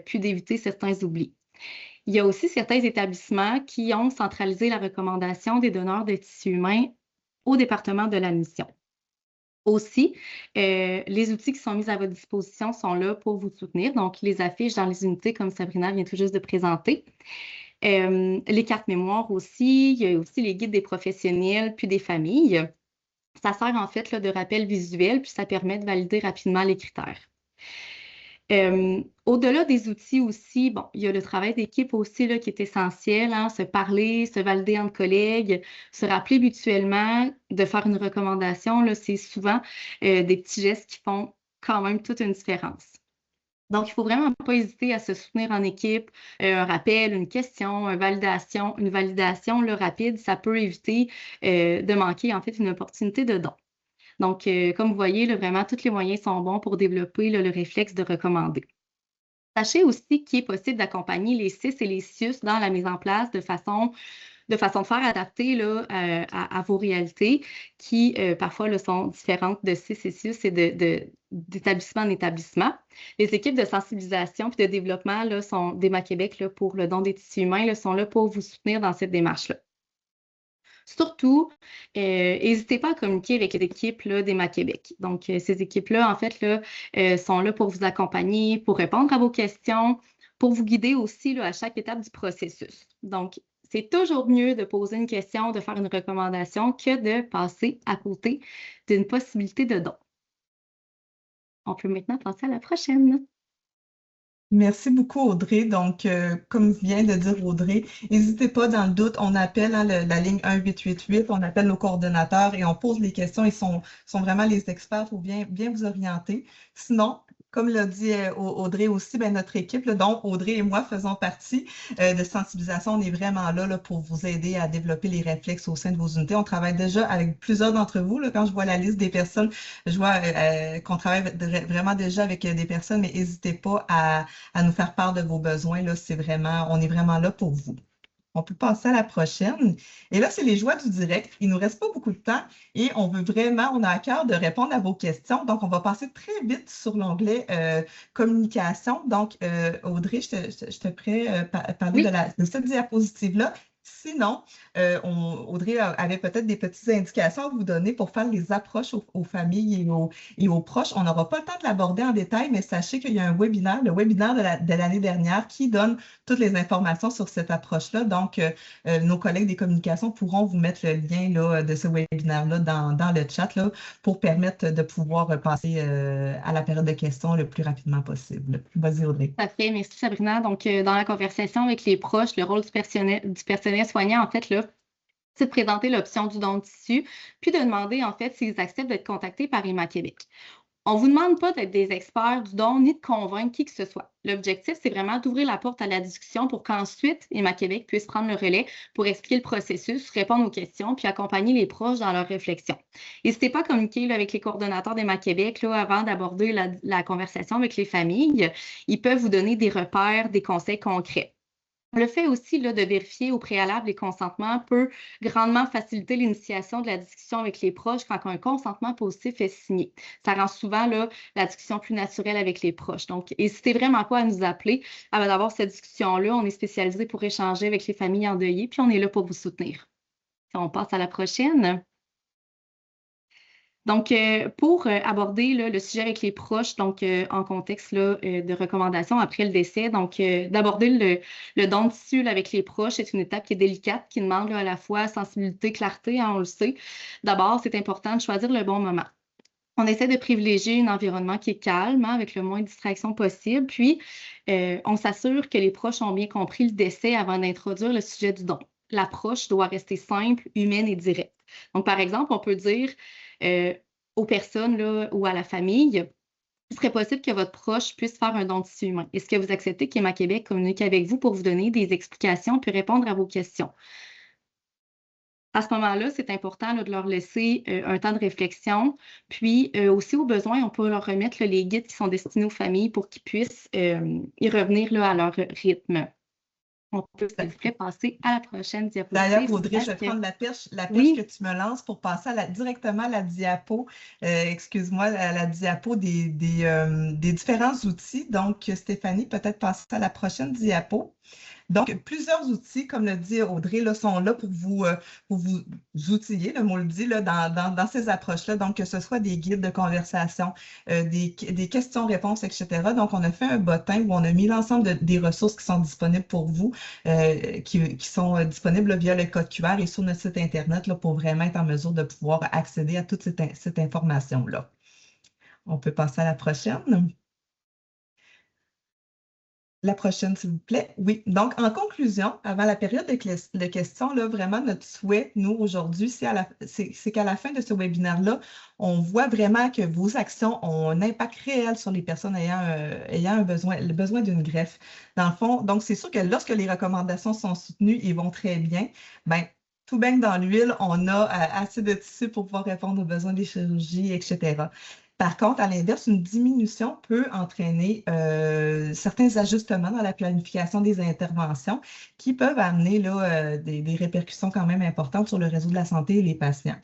puis d'éviter certains oublis. Il y a aussi certains établissements qui ont centralisé la recommandation des donneurs de tissus humains au département de l'admission. Aussi, les outils qui sont mis à votre disposition sont là pour vous soutenir. Donc, les affiches dans les unités, comme Sabrina vient tout juste de présenter. Les cartes mémoire aussi. Il y a aussi les guides des professionnels puis des familles. Ça sert en fait là, de rappel visuel, puis ça permet de valider rapidement les critères. Au-delà des outils aussi, bon, il y a le travail d'équipe aussi là, qui est essentiel, hein, se parler, se valider entre collègues, se rappeler mutuellement de faire une recommandation, là, c'est souvent des petits gestes qui font quand même toute une différence. Donc, il ne faut vraiment pas hésiter à se soutenir en équipe. Un rappel, une question, une validation là, rapide, ça peut éviter de manquer en fait une opportunité de don. Donc, comme vous voyez, là, vraiment, tous les moyens sont bons pour développer là, le réflexe de recommander. Sachez aussi qu'il est possible d'accompagner les CIS et les CIUS dans la mise en place de façon de faire adaptée là, à vos réalités qui, parfois, là, sont différentes de CIS et CIUS et d'établissement en établissement. Les équipes de sensibilisation et de développement là, d'EMA Québec là, pour le don des tissus humains là, sont là pour vous soutenir dans cette démarche-là. Surtout, n'hésitez pas à communiquer avec les équipes d'EMA Québec. Donc, ces équipes-là, en fait, là, sont là pour vous accompagner, pour répondre à vos questions, pour vous guider aussi là, à chaque étape du processus. Donc, c'est toujours mieux de poser une question, de faire une recommandation que de passer à côté d'une possibilité de don. On peut maintenant passer à la prochaine. Merci beaucoup, Audrey. Donc, comme vient de dire Audrey, n'hésitez pas dans le doute, on appelle la ligne 1888, on appelle nos coordonnateurs et on pose les questions. Ils sont vraiment les experts pour bien vous orienter. Sinon, comme l'a dit Audrey aussi, ben, notre équipe, là, dont Audrey et moi faisons partie de sensibilisation, on est vraiment là, pour vous aider à développer les réflexes au sein de vos unités. On travaille déjà avec plusieurs d'entre vous. Là, quand je vois la liste des personnes, je vois qu'on travaille vraiment déjà avec des personnes, mais n'hésitez pas à nous faire part de vos besoins. Là, on est vraiment là pour vous. On peut passer à la prochaine. Et là, c'est les joies du direct. Il ne nous reste pas beaucoup de temps et on a à cœur de répondre à vos questions. Donc, on va passer très vite sur l'onglet communication. Donc, Audrey, je te ferai parler de cette diapositive-là. Sinon, Audrey avait peut-être des petites indications à vous donner pour faire les approches aux familles et aux proches. On n'aura pas le temps de l'aborder en détail, mais sachez qu'il y a un webinaire, le webinaire de l'année dernière, qui donne toutes les informations sur cette approche-là. Donc, nos collègues des communications pourront vous mettre le lien là, de ce webinaire-là dans le chat là, pour permettre de pouvoir passer à la période de questions le plus rapidement possible. Vas-y, Audrey. Tout à fait. Merci, Sabrina. Donc, dans la conversation avec les proches, le rôle du personnel soignant, en fait, là, c'est de présenter l'option du don de tissu, puis de demander, en fait, s'ils acceptent d'être contactés par EMA Québec. On ne vous demande pas d'être des experts du don ni de convaincre qui que ce soit. L'objectif, c'est vraiment d'ouvrir la porte à la discussion pour qu'ensuite EMA Québec puisse prendre le relais pour expliquer le processus, répondre aux questions, puis accompagner les proches dans leur réflexion. N'hésitez pas à communiquer là, avec les coordonnateurs d'EMA Québec là, avant d'aborder la conversation avec les familles. Ils peuvent vous donner des repères, des conseils concrets. Le fait aussi là, de vérifier au préalable les consentements peut grandement faciliter l'initiation de la discussion avec les proches quand un consentement positif est signé. Ça rend souvent là, la discussion plus naturelle avec les proches. Donc, n'hésitez vraiment pas à nous appeler avant d'avoir cette discussion-là. On est spécialisé pour échanger avec les familles endeuillées, puis on est là pour vous soutenir. On passe à la prochaine. Donc, pour aborder là, le sujet avec les proches, donc en contexte là, de recommandation après le décès, donc d'aborder le don de tissu là, avec les proches, c'est une étape qui est délicate, qui demande là, à la fois sensibilité, clarté, hein, on le sait. D'abord, c'est important de choisir le bon moment. On essaie de privilégier un environnement qui est calme, hein, avec le moins de distractions possible, puis on s'assure que les proches ont bien compris le décès avant d'introduire le sujet du don. L'approche doit rester simple, humaine et directe. Donc, par exemple, on peut dire aux personnes là, ou à la famille, il serait possible que votre proche puisse faire un don de tissu humain. Est-ce que vous acceptez qu'EMA Québec communique avec vous pour vous donner des explications puis répondre à vos questions? À ce moment-là, c'est important là, de leur laisser un temps de réflexion. Puis aussi, au besoin, on peut leur remettre là, les guides qui sont destinés aux familles pour qu'ils puissent y revenir là, à leur rythme. On peut, s'il vous plaît, passer à la prochaine D'ailleurs, diapositive. Audrey, je vais Est-ce que... prendre la perche que Oui, tu me lances pour passer directement à la diapo, excuse-moi, à la diapo des différents outils. Donc, Stéphanie, peut-être passer à la prochaine diapo. Donc, plusieurs outils, comme le dit Audrey, là, sont là pour vous outiller, le mot le dit, là, dans ces approches-là. Donc, que ce soit des guides de conversation, des questions-réponses, etc. Donc, on a fait un bottin où on a mis l'ensemble des ressources qui sont disponibles pour vous, qui sont disponibles là, via le code QR et sur notre site Internet là, pour vraiment être en mesure de pouvoir accéder à toute cette information-là. On peut passer à la prochaine. La prochaine, s'il vous plaît. Oui. Donc, en conclusion, avant la période de questions, là, vraiment, notre souhait, nous, aujourd'hui, c'est qu'à la fin de ce webinaire-là, on voit vraiment que vos actions ont un impact réel sur les personnes ayant le besoin d'une greffe. Dans le fond, donc, c'est sûr que lorsque les recommandations sont soutenues et vont très bien, ben, tout baigne dans l'huile, on a assez de tissu pour pouvoir répondre aux besoins des chirurgies, etc. Par contre, à l'inverse, une diminution peut entraîner certains ajustements dans la planification des interventions qui peuvent amener là, des répercussions quand même importantes sur le réseau de la santé et les patients.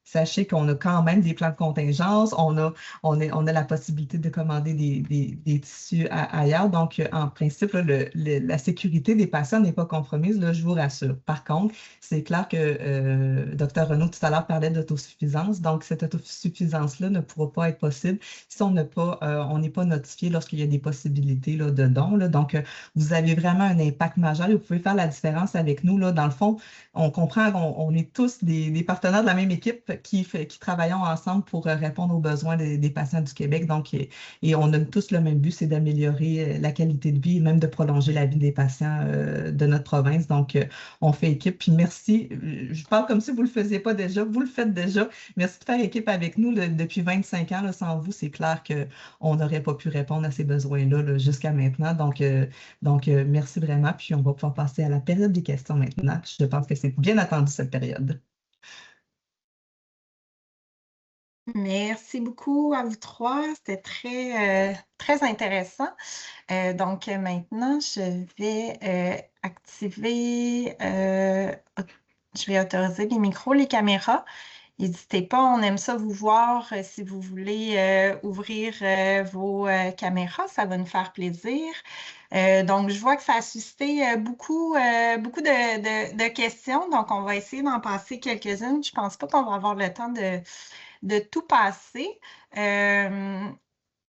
Sachez qu'on a quand même des plans de contingence, on a la possibilité de commander des tissus ailleurs. Donc, en principe, là, la sécurité des patients n'est pas compromise, là, je vous rassure. Par contre, c'est clair que Dr Renaud tout à l'heure parlait d'autosuffisance. Donc, cette autosuffisance-là ne pourra pas être possible si on n'est pas notifié lorsqu'il y a des possibilités là, de dons. Là. Donc, vous avez vraiment un impact majeur et vous pouvez faire la différence avec nous. Là. Dans le fond, on comprend qu'on est tous des partenaires de la même équipe qui travaillons ensemble pour répondre aux besoins des patients du Québec. Donc, et on a tous le même but, c'est d'améliorer la qualité de vie et même de prolonger la vie des patients de notre province. Donc, on fait équipe. Puis merci. Je parle comme si vous ne le faisiez pas déjà. Vous le faites déjà. Merci de faire équipe avec nous depuis 25 ans. Là, sans vous, c'est clair qu'on n'aurait pas pu répondre à ces besoins-là là, jusqu'à maintenant. Donc, merci vraiment. Puis, on va pouvoir passer à la période des questions maintenant. Je pense que c'est bien attendu cette période. Merci beaucoup à vous trois. C'était très intéressant. Donc maintenant, je vais activer, je vais autoriser les micros, les caméras. N'hésitez pas, on aime ça vous voir si vous voulez ouvrir vos caméras, ça va nous faire plaisir. Donc, je vois que ça a suscité beaucoup de questions, donc on va essayer d'en passer quelques-unes. Je ne pense pas qu'on va avoir le temps de tout passer.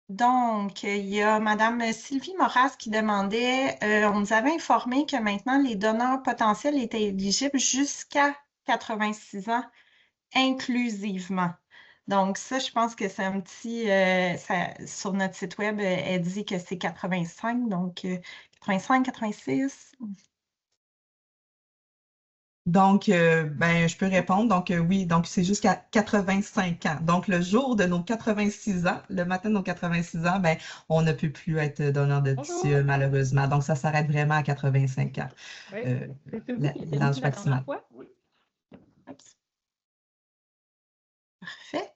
Donc, il y a Mme Sylvie Moras qui demandait, on nous avait informé que maintenant les donneurs potentiels étaient éligibles jusqu'à 86 ans inclusivement. Donc, ça, je pense que c'est un petit, sur notre site web, elle dit que c'est 85, donc 85, 86. Donc, je peux répondre. Donc, oui, donc c'est jusqu'à 85 ans. Donc, le jour de nos 86 ans, le matin de nos 86 ans, on ne peut plus être donneur de tissu, malheureusement. Donc, ça s'arrête vraiment à 85 ans. Oui. L'âge maximal. Oui. Parfait.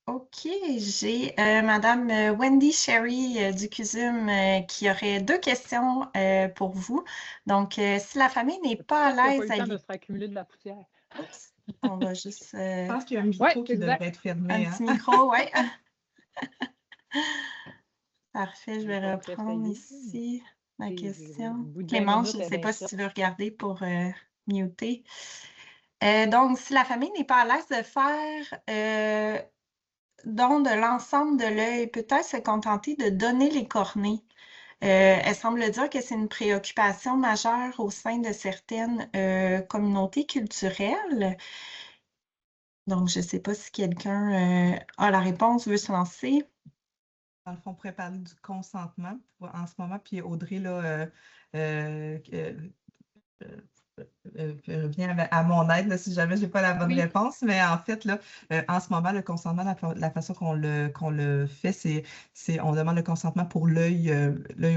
OK, j'ai Madame Wendy Sherry du CUSUM qui aurait deux questions pour vous. Donc, si la famille n'est pas à l'aise Il n'y a pas eu le temps de se faire accumuler de la poussière. Oups, on va juste... Je pense qu'il y a un micro qui devrait être fermé. Un petit micro, oui. Parfait, je vais reprendre ici la question. Clémence, je ne sais pas si tu veux regarder pour muter. Donc, si la famille n'est pas à l'aise de faire don de l'ensemble de l'œil, peut-être se contenter de donner les cornées. Elle semble dire que c'est une préoccupation majeure au sein de certaines communautés culturelles. Donc, je ne sais pas si quelqu'un a la réponse, veut se lancer. Dans le fond, on pourrait parler du consentement en ce moment, puis Audrey, là, revient à mon aide là, si jamais je n'ai pas la bonne réponse. Mais en fait, là, en ce moment, le consentement, la façon qu'on le fait, c'est on demande le consentement pour l'œil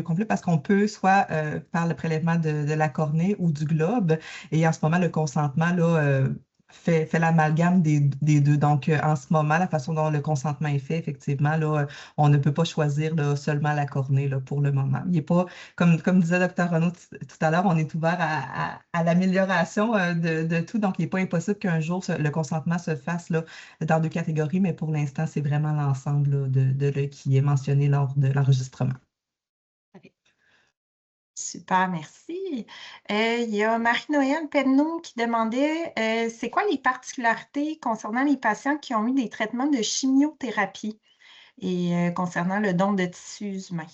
complet parce qu'on peut soit faire le prélèvement de la cornée ou du globe. Et en ce moment, le consentement, là, fait l'amalgame des deux. Donc, en ce moment, la façon dont le consentement est fait, effectivement, là, on ne peut pas choisir là, seulement la cornée là, pour le moment. Il est pas, comme disait Dr. Renaud tout à l'heure, on est ouvert à l'amélioration de tout. Donc, il n'est pas impossible qu'un jour, le consentement se fasse là, dans deux catégories, mais pour l'instant, c'est vraiment l'ensemble là, de l'œil qui est mentionné lors de l'enregistrement. Super, merci. Il y a Marie-Noëlle Penneau qui demandait c'est quoi les particularités concernant les patients qui ont eu des traitements de chimiothérapie et concernant le don de tissus humains?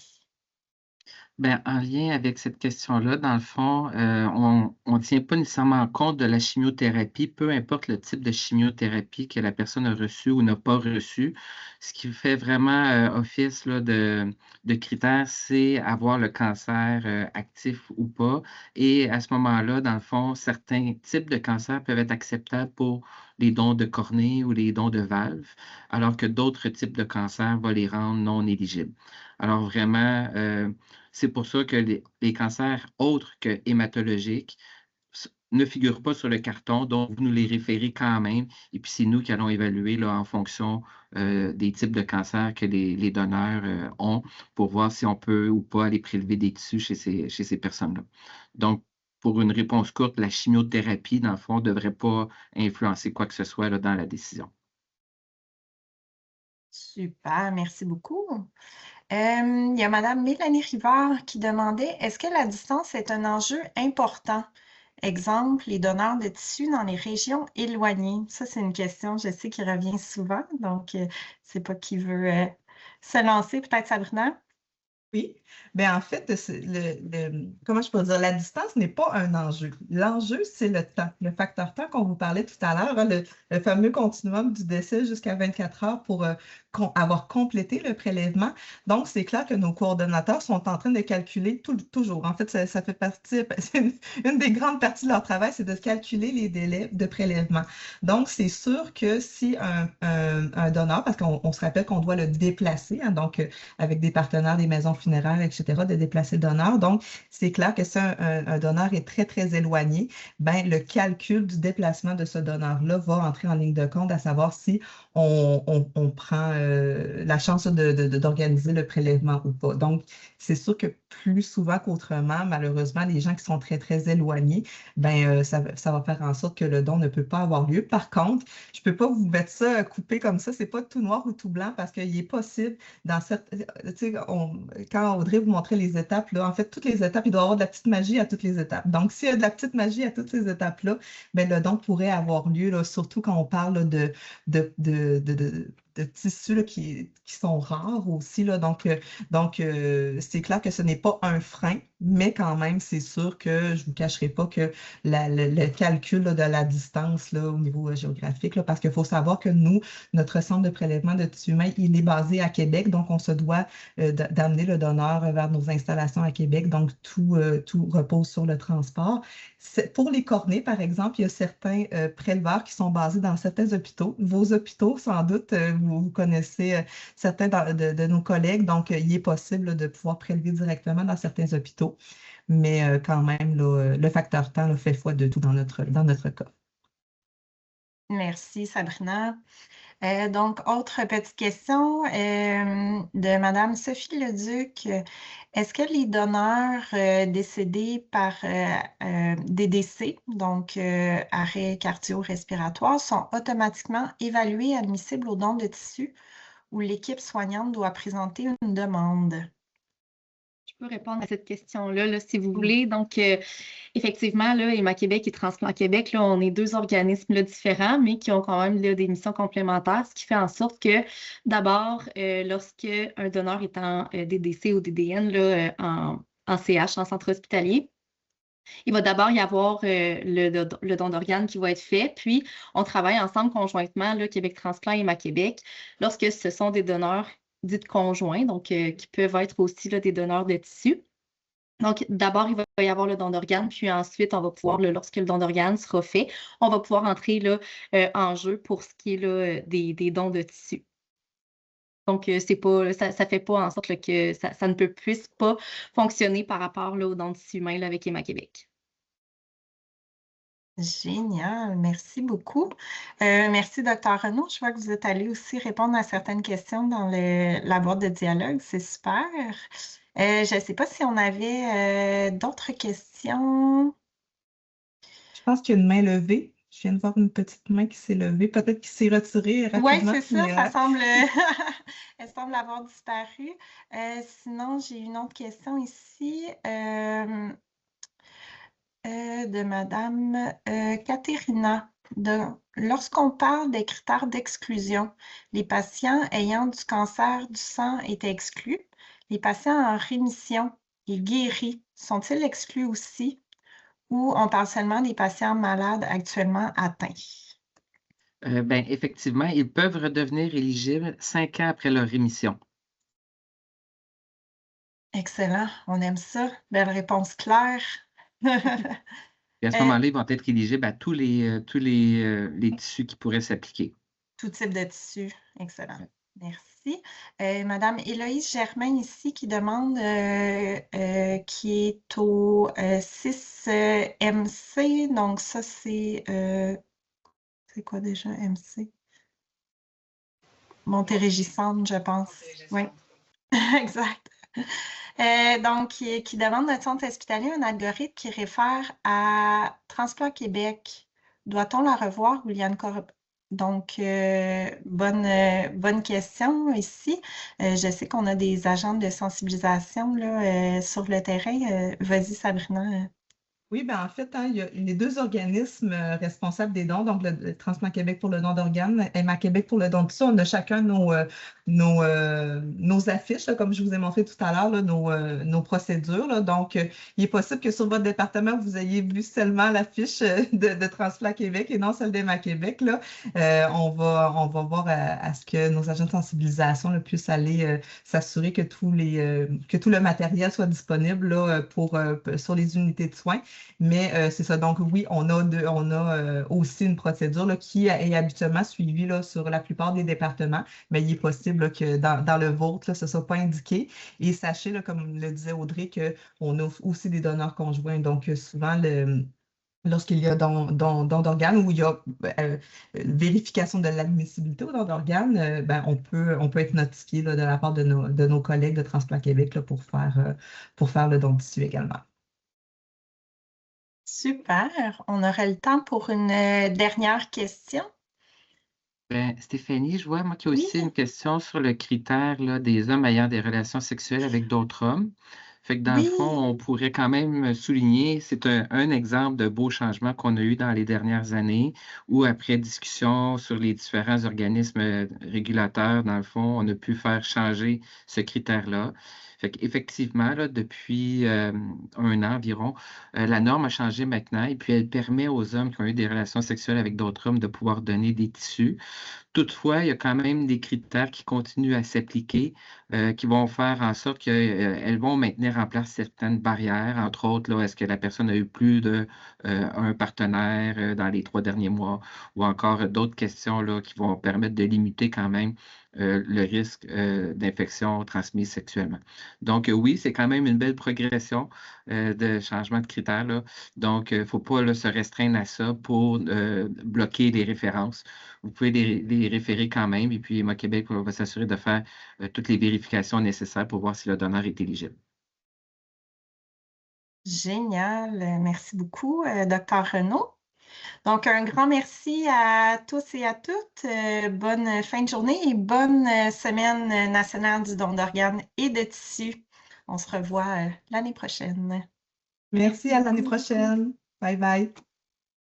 Ben, en lien avec cette question-là, dans le fond, on ne tient pas nécessairement compte de la chimiothérapie, peu importe le type de chimiothérapie que la personne a reçu ou n'a pas reçu. Ce qui fait vraiment office là, de critère, c'est avoir le cancer actif ou pas. Et à ce moment-là, dans le fond, certains types de cancers peuvent être acceptables pour les dons de cornée ou les dons de valves, alors que d'autres types de cancers vont les rendre non éligibles. Alors vraiment, c'est pour ça que les cancers autres que hématologiques ne figurent pas sur le carton, donc vous nous les référez quand même. Et puis, c'est nous qui allons évaluer là, en fonction des types de cancers que les donneurs ont pour voir si on peut ou pas aller prélever des tissus chez ces personnes-là. Donc, pour une réponse courte, la chimiothérapie, dans le fond, ne devrait pas influencer quoi que ce soit là, dans la décision. Super, merci beaucoup. Il y a Madame Mélanie Rivard qui demandait est-ce que la distance est un enjeu important? Exemple, les donneurs de tissus dans les régions éloignées. Ça, c'est une question, je sais, qui revient souvent. Donc, c'est pas qui veut se lancer, peut-être Sabrina? Oui, bien en fait, comment je peux dire, la distance n'est pas un enjeu. L'enjeu, c'est le temps, le facteur temps qu'on vous parlait tout à l'heure, hein, le fameux continuum du décès jusqu'à 24 heures pour avoir complété le prélèvement. Donc, c'est clair que nos coordonnateurs sont en train de calculer toujours. En fait, ça fait partie, c'est une des grandes parties de leur travail, c'est de calculer les délais de prélèvement. Donc, c'est sûr que si un donneur, parce qu'on se rappelle qu'on doit le déplacer, hein, donc avec des partenaires, des maisons funéraires, etc., de déplacer le donneur. Donc, c'est clair que si un donneur est très, très éloigné, ben, le calcul du déplacement de ce donneur-là va entrer en ligne de compte, à savoir si on prend la chance d'organiser le prélèvement ou pas. Donc, c'est sûr que plus souvent qu'autrement, malheureusement, les gens qui sont très, très éloignés, ben, ça va faire en sorte que le don ne peut pas avoir lieu. Par contre, je ne peux pas vous mettre ça coupé comme ça. C'est pas tout noir ou tout blanc parce qu'il est possible dans certaines, quand Audrey vous montrait les étapes, là, en fait, toutes les étapes, il doit y avoir de la petite magie à toutes les étapes. Donc, s'il y a de la petite magie à toutes ces étapes-là, ben, le don pourrait avoir lieu, là, surtout quand on parle là, de tissus là, qui sont rares aussi. Là. Donc, c'est clair que ce n'est pas un frein, mais quand même, c'est sûr que je ne vous cacherai pas que le calcul là, de la distance là, au niveau géographique, là, parce qu'il faut savoir que nous, notre centre de prélèvement de tissus humains, il est basé à Québec, donc on se doit d'amener le donneur vers nos installations à Québec, donc tout repose sur le transport. Pour les cornées, par exemple, il y a certains préleveurs qui sont basés dans certains hôpitaux. Vos hôpitaux, sans doute, vous connaissez certains de nos collègues, donc il est possible là, de pouvoir prélever directement dans certains hôpitaux, mais quand même, là, le facteur temps là, fait foi de tout dans notre cas. Merci, Sabrina. Donc, autre petite question de Madame Sophie Leduc. Est-ce que les donneurs décédés par des décès, donc arrêt cardio-respiratoire, sont automatiquement évalués et admissibles au don de tissu ou l'équipe soignante doit présenter une demande? Je peux répondre à cette question-là, là, si vous voulez. Donc, effectivement, là, Héma-Québec et Transplant Québec, là, on est deux organismes là, différents, mais qui ont quand même là, des missions complémentaires, ce qui fait en sorte que, d'abord, lorsque un donneur est en DDC ou DDN là, en CH, en centre hospitalier, il va d'abord y avoir le don d'organes qui va être fait, puis on travaille ensemble conjointement, là, Québec Transplant et Héma-Québec, lorsque ce sont des donneurs dits conjoints, donc qui peuvent être aussi là, des donneurs de tissus. Donc, d'abord, il va y avoir le don d'organes, puis ensuite, on va pouvoir, là, lorsque le don d'organes sera fait, on va pouvoir entrer là, en jeu pour ce qui est là, des dons de tissus. Donc, c'est pas, ça ne fait pas en sorte là, que ça ne peut plus pas fonctionner par rapport là, aux dons de tissus humains là, avec Héma-Québec. Génial, merci beaucoup. Merci, Dr. Renaud. Je vois que vous êtes allé aussi répondre à certaines questions dans la boîte de dialogue. C'est super. Je ne sais pas si on avait d'autres questions. Je pense qu'il y a une main levée. Je viens de voir une petite main qui s'est levée. Peut-être qu'il s'est retiré Oui, rapidement, c'est ça, mais ça semble, elle semble avoir disparu. Sinon, j'ai une autre question ici de Madame Caterina. Lorsqu'on parle des critères d'exclusion, les patients ayant du cancer du sang étaient exclus. Les patients en rémission et guéris sont-ils exclus aussi? Ou on parle seulement des patients malades actuellement atteints? Ben, effectivement, ils peuvent redevenir éligibles 5 ans après leur rémission. Excellent, on aime ça. Belle réponse claire. Et à ce Euh, moment-là, ils vont être éligibles à tous les tissus qui pourraient s'appliquer. Tout type de tissu. Excellent. Merci. Madame Héloïse Germain ici qui demande qui est au 6MC. Donc ça, c'est quoi déjà MC? Montérégie-Centre, je pense. Oui, exact. Donc, qui demande notre centre hospitalier un algorithme qui réfère à Transplant Québec. Doit-on la revoir ou il y a une Donc, bonne question ici. Je sais qu'on a des agents de sensibilisation là, sur le terrain. Vas-y, Sabrina. Oui, ben en fait, il y a les deux organismes responsables des dons, donc le Transplant Québec pour le don d'organes, Emma Québec pour le don de ça. On a chacun nos affiches, là, comme je vous ai montré tout à l'heure, là, nos procédures. Là. Donc, il est possible que sur votre département, vous ayez vu seulement l'affiche de Transplant Québec et non celle d'Emma Québec. Là. On va voir à ce que nos agents de sensibilisation là, puissent aller s'assurer que tout le matériel soit disponible là, sur les unités de soins. Mais c'est ça. Donc, oui, on a aussi une procédure là, qui est habituellement suivie là, sur la plupart des départements, mais il est possible là, que dans le vôtre, là, ce ne soit pas indiqué. Et sachez, là, comme le disait Audrey, qu'on a aussi des donneurs conjoints. Donc, souvent, lorsqu'il y a don d'organes ou il y a vérification de l'admissibilité au don d'organes, ben, on peut être notifié là, de la part de nos collègues de Transplant Québec là, pour faire le don de tissu également. Super. On aurait le temps pour une dernière question. Ben, Stéphanie, je vois, moi, qu'il y a Oui. aussi une question sur le critère là, des hommes ayant des relations sexuelles avec d'autres hommes. Fait que dans le fond, Oui. on pourrait quand même souligner, c'est un exemple de beau changement qu'on a eu dans les dernières années, où après discussion sur les différents organismes régulateurs, dans le fond, on a pu faire changer ce critère-là. Fait qu'effectivement, là, depuis 1 an environ, la norme a changé maintenant et puis elle permet aux hommes qui ont eu des relations sexuelles avec d'autres hommes de pouvoir donner des tissus. Toutefois, il y a quand même des critères qui continuent à s'appliquer, qui vont faire en sorte qu'elles vont maintenir en place certaines barrières, entre autres, là, est-ce que la personne a eu plus un partenaire dans les 3 derniers mois ou encore d'autres questions là, qui vont permettre de limiter quand même le risque d'infection transmise sexuellement. Donc, oui, c'est quand même une belle progression de changement de critères, là. Donc, il ne faut pas là, se restreindre à ça pour bloquer les références. Vous pouvez les référer quand même. Et puis, Emma Québec va s'assurer de faire toutes les vérifications nécessaires pour voir si le donneur est éligible. Génial. Merci beaucoup, Dr. Renaud. Donc, un grand merci à tous et à toutes. Bonne fin de journée et bonne semaine nationale du don d'organes et de tissus. On se revoit l'année prochaine. Merci, à l'année prochaine. Bye bye.